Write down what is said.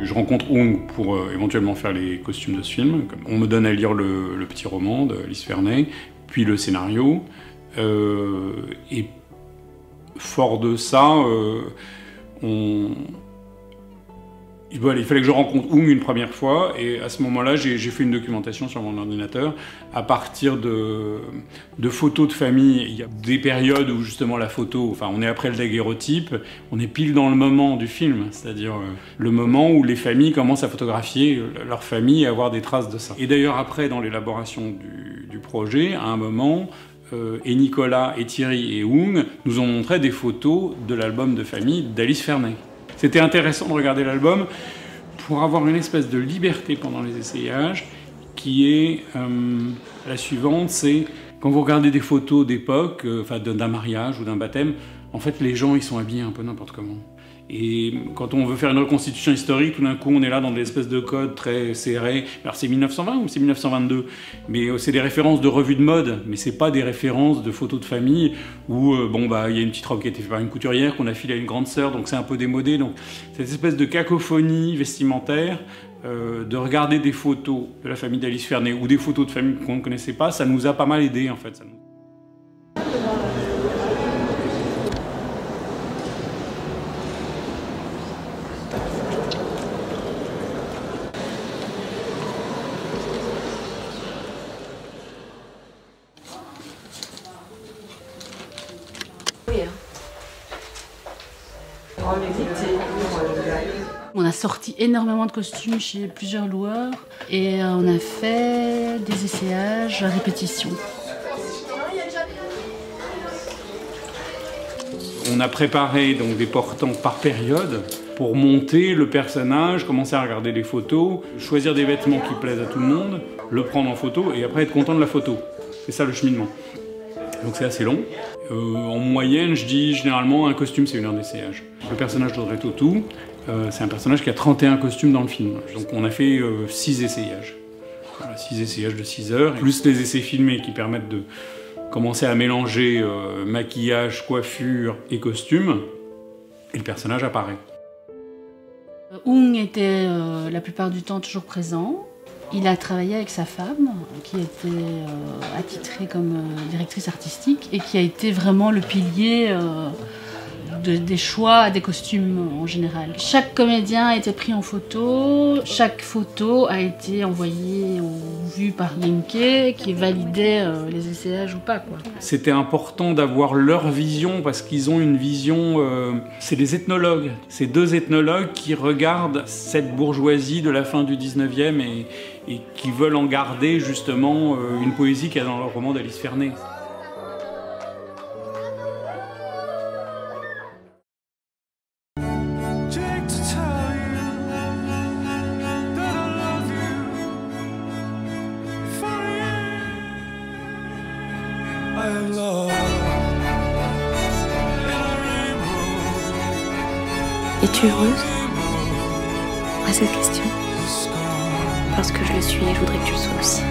Je rencontre Ung pour éventuellement faire les costumes de ce film. On me donne à lire le petit roman d'Alice Verney, puis le scénario. Et fort de ça, il fallait que je rencontre Ung une première fois, et à ce moment-là, j'ai fait une documentation sur mon ordinateur à partir de photos de famille. Il y a des périodes où justement la photo, enfin on est après le daguerréotype, on est pile dans le moment du film, c'est-à-dire le moment où les familles commencent à photographier leur famille et avoir des traces de ça. Et d'ailleurs après, dans l'élaboration du projet, à un moment, et Nicolas, et Thierry et Ung nous ont montré des photos de l'album de famille d'Alice Verney. C'était intéressant de regarder l'album pour avoir une espèce de liberté pendant les essayages qui est la suivante, c'est quand vous regardez des photos d'époque, d'un mariage ou d'un baptême, en fait les gens ils sont habillés un peu n'importe comment. Et quand on veut faire une reconstitution historique, tout d'un coup, on est là dans des espèces de codes très serrés. Alors c'est 1920 ou c'est 1922, mais c'est des références de revues de mode, mais c'est pas des références de photos de famille où il y a une petite robe qui a été faite par une couturière qu'on a filée à une grande sœur, donc c'est un peu démodé. Donc cette espèce de cacophonie vestimentaire, de regarder des photos de la famille d'Alice Verney ou des photos de famille qu'on ne connaissait pas, ça nous a pas mal aidé en fait. On a sorti énormément de costumes chez plusieurs loueurs et on a fait des essayages à répétition. On a préparé donc des portants par période pour monter le personnage, commencer à regarder les photos, choisir des vêtements qui plaisent à tout le monde, le prendre en photo et après être content de la photo. C'est ça le cheminement. Donc c'est assez long. En moyenne, je dis généralement un costume c'est 1 heure d'essayage. Le personnage d'Audrey Tautou, c'est un personnage qui a 31 costumes dans le film. Donc on a fait 6 essayages. Voilà, 6 essayages de 6 heures, plus les essais filmés qui permettent de commencer à mélanger maquillage, coiffure et costume, et le personnage apparaît. Ung était la plupart du temps toujours présent. Il a travaillé avec sa femme, qui était attitrée comme directrice artistique et qui a été vraiment le pilier des choix des costumes en général. Chaque comédien a été pris en photo, chaque photo a été envoyée ou vue par Yenke qui validait les essayages ou pas, quoi. C'était important d'avoir leur vision parce qu'ils ont une vision... c'est des ethnologues, c'est 2 ethnologues qui regardent cette bourgeoisie de la fin du 19e et qui veulent en garder justement une poésie qu'il y a dans le roman d'Alice Verney. Es-tu heureuse? À cette question. Parce que je le suis et je voudrais que tu le sois aussi.